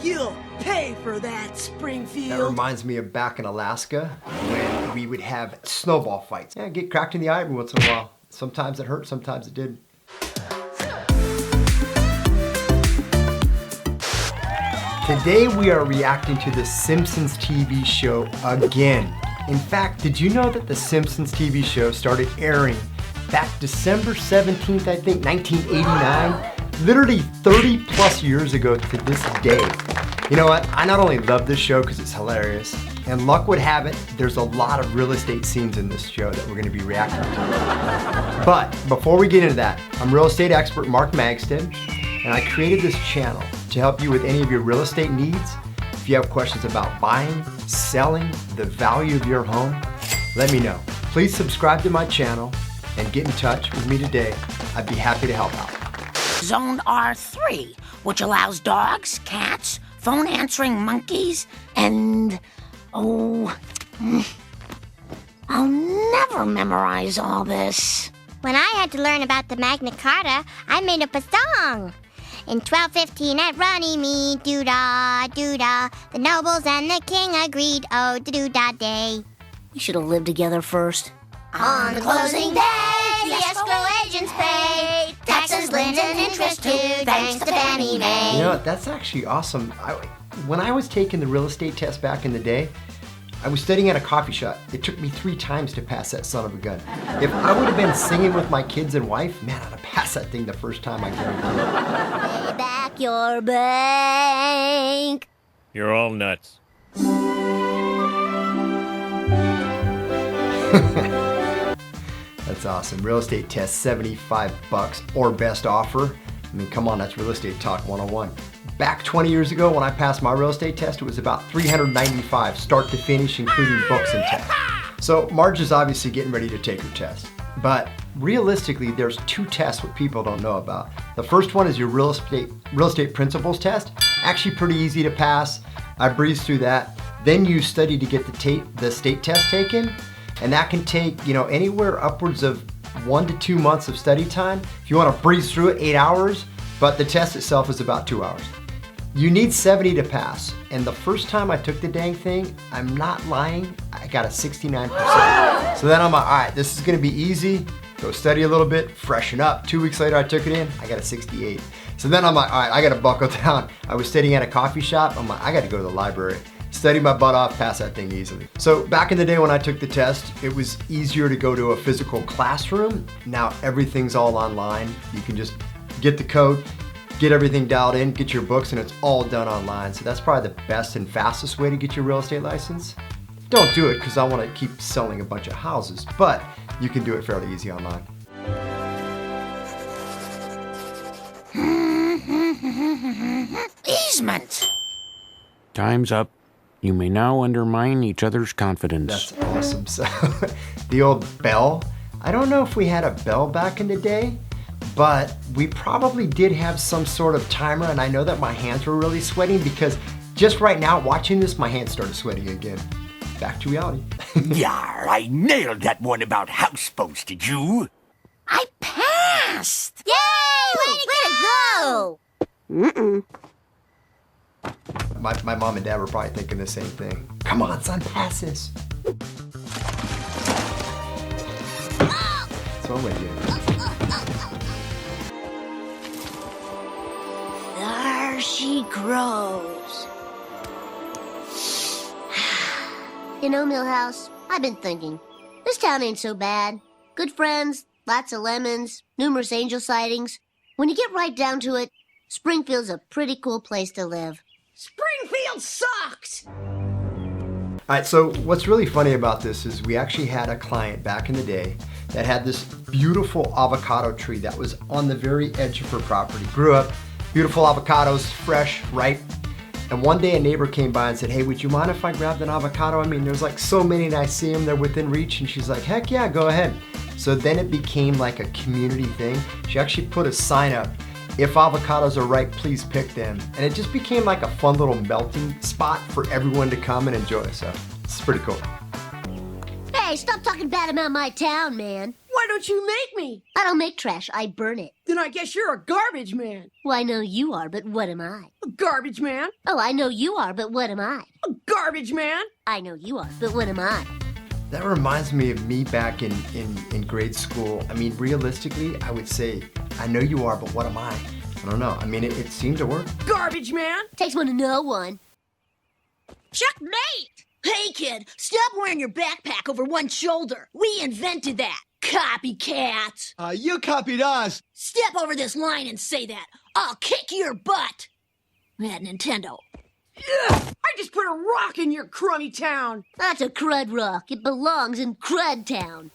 You'll pay for that, Springfield. That reminds me of back in Alaska when we would have snowball fights. Yeah, get cracked in the eye every once in a while. Sometimes it hurt, sometimes it didn't. Today we are reacting to the Simpsons TV show again. In fact, did you know that the Simpsons TV show started airing back December 17th, I think, 1989? Literally 30 plus years ago to this day. You know what? I not only love this show because it's hilarious, and luck would have it, there's a lot of real estate scenes in this show that we're going to be reacting to. But before we get into that, I'm real estate expert Mark Magstadt, and I created this channel to help you with any of your real estate needs. If you have questions about buying, selling, the value of your home, let me know. Please subscribe to my channel and get in touch with me today. I'd be happy to help out. Zone R3, which allows dogs, cats, phone answering monkeys, and I'll never memorize all this. When I had to learn about the Magna Carta, I made up a song. In 1215 at Runnymede, doo-dah, doo-dah, the nobles and the king agreed, oh, doo-dah day. We should have lived together first. On the closing day, the escrow agents pay taxes, liens, and interest too, thanks to Fannie Mae. You know what, that's actually awesome. When I was taking the real estate test back in the day, I was studying at a coffee shop. It took me 3 times to pass that son of a gun. If I would have been singing with my kids and wife, man, I'd have passed that thing the first time, I guarantee it. Pay back your bank. You're all nuts. That's awesome. Real estate test, $75 or best offer. I mean, come on, that's real estate talk 101. Back 20 years ago when I passed my real estate test, it was about $395, start to finish, including books and tests. So Marge is obviously getting ready to take her test. But realistically, there's 2 tests what people don't know about. The first one is your real estate principles test. Actually pretty easy to pass. I breezed through that. Then you study to get the state test taken. And that can take, anywhere upwards of 1 to 2 months of study time. If you want to breeze through it, 8 hours, but the test itself is about 2 hours. You need 70 to pass. And the first time I took the dang thing, I'm not lying, I got a 69%. So then I'm like, all right, this is gonna be easy. Go study a little bit, freshen up. 2 weeks later, I took it in, I got a 68. So then I'm like, all right, I gotta buckle down. I was studying at a coffee shop, I'm like, I gotta go to the library. Study my butt off, pass that thing easily. So back in the day when I took the test, it was easier to go to a physical classroom. Now everything's all online. You can just get the code, get everything dialed in, get your books, and it's all done online. So that's probably the best and fastest way to get your real estate license. Don't do it because I want to keep selling a bunch of houses, but you can do it fairly easy online. Easement. Time's up. You may now undermine each other's confidence. That's awesome. So the old bell, I don't know if we had a bell back in the day, but we probably did have some sort of timer, and I know that my hands were really sweating because just right now watching this, my hands started sweating again. Back to reality. Yar, I nailed that one about houseboats, did you? I passed. Yay! Way to go! Mm-mm. My mom and dad were probably thinking the same thing. Come on, son, pass this. That's one way to get it. There she grows. You know, Millhouse, I've been thinking. This town ain't so bad. Good friends, lots of lemons, numerous angel sightings. When you get right down to it, Springfield's a pretty cool place to live. Springfield sucks! All right, so what's really funny about this is we actually had a client back in the day that had this beautiful avocado tree that was on the very edge of her property. Grew up, beautiful avocados, fresh, ripe. And one day a neighbor came by and said, hey, would you mind if I grabbed an avocado? I mean, there's like so many and I see them, they're within reach. And she's like, heck yeah, go ahead. So then it became like a community thing. She actually put a sign up, if avocados are ripe, please pick them. And it just became like a fun little melting spot for everyone to come and enjoy. So it's pretty cool. Hey, Hey, stop talking bad about my town, man. Why don't you make me? I don't make trash, I burn it. Then I guess you're a garbage man. Well, I know you are, but what am I? A garbage man? Oh, I know you are, but what am I? A garbage man? I know you are, but what am I? That reminds me of me back in grade school. I mean, realistically, I would say, I know you are, but what am I? I don't know. I mean, it seemed to work. Garbage man? Takes one to know one. Checkmate! Hey, kid, stop wearing your backpack over one shoulder. We invented that. Copycats. You copied us. Step over this line and say that. I'll kick your butt. That Nintendo. Ugh, I just put a rock in your crummy town. That's a crud rock. It belongs in Crud Town.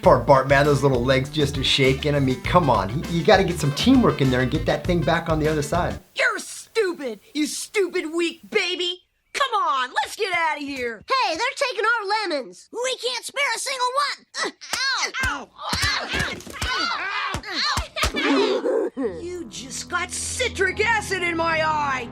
Poor Bart, man, those little legs just are shaking. I mean, come on. You got to get some teamwork in there and get that thing back on the other side. You're stupid, you stupid weak baby. Come on, let's get out of here. Hey, they're taking our lemons. We can't spare a single one. Ow! Ow! You just got citric acid in my eye.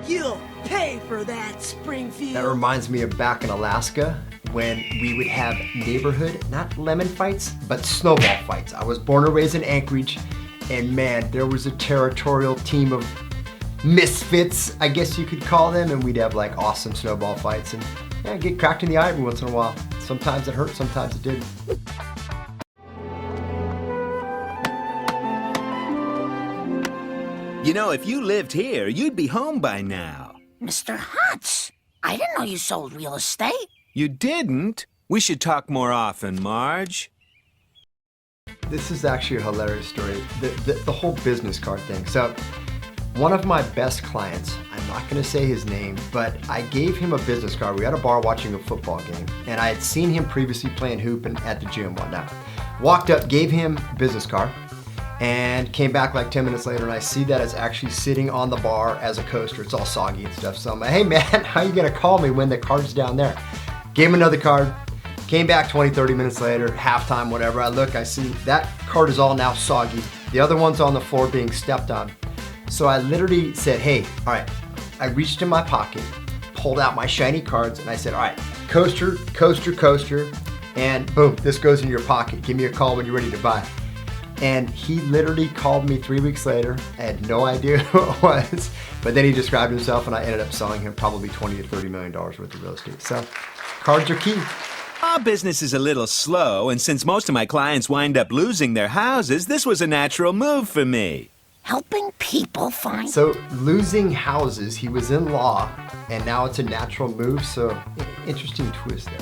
You'll pay for that, Springfield. That reminds me of back in Alaska when we would have neighborhood, not lemon fights, but snowball fights. I was born and raised in Anchorage, and man, there was a territorial team of misfits, I guess you could call them, and we'd have like awesome snowball fights and yeah, get cracked in the eye every once in a while. Sometimes it hurt, sometimes it didn't. You know, if you lived here, you'd be home by now. Mr. Hutz, I didn't know you sold real estate. You didn't? We should talk more often, Marge. This is actually a hilarious story, the whole business card thing. So, one of my best clients, I'm not gonna say his name, but I gave him a business card. We were at a bar watching a football game, and I had seen him previously playing hoop and at the gym, whatnot. Walked up, gave him a business card, and came back like 10 minutes later, and I see that it's actually sitting on the bar as a coaster. It's all soggy and stuff. So I'm like, hey man, how you gonna call me when the card's down there? Gave him another card, came back 20, 30 minutes later, halftime, whatever. I look, I see that card is all now soggy. The other one's on the floor being stepped on. So I literally said, hey, all right. I reached in my pocket, pulled out my shiny cards, and I said, all right, coaster, coaster, coaster, and boom, this goes in your pocket. Give me a call when you're ready to buy. And he literally called me 3 weeks later. I had no idea who it was, but then he described himself, and I ended up selling him probably $20 to $30 million worth of real estate. So cards are key. Our business is a little slow, and since most of my clients wind up losing their houses, this was a natural move for me. Helping people find... So losing houses, he was in law, and now it's a natural move, so interesting twist there.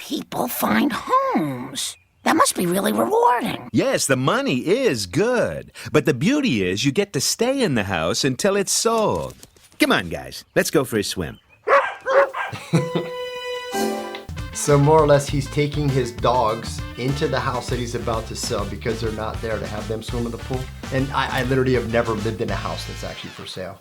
people find homes. That must be really rewarding. Yes, the money is good. But the beauty is you get to stay in the house until it's sold. Come on, guys. Let's go for a swim. So more or less, he's taking his dogs into the house that he's about to sell because they're not there to have them swim in the pool. And I literally have never lived in a house that's actually for sale.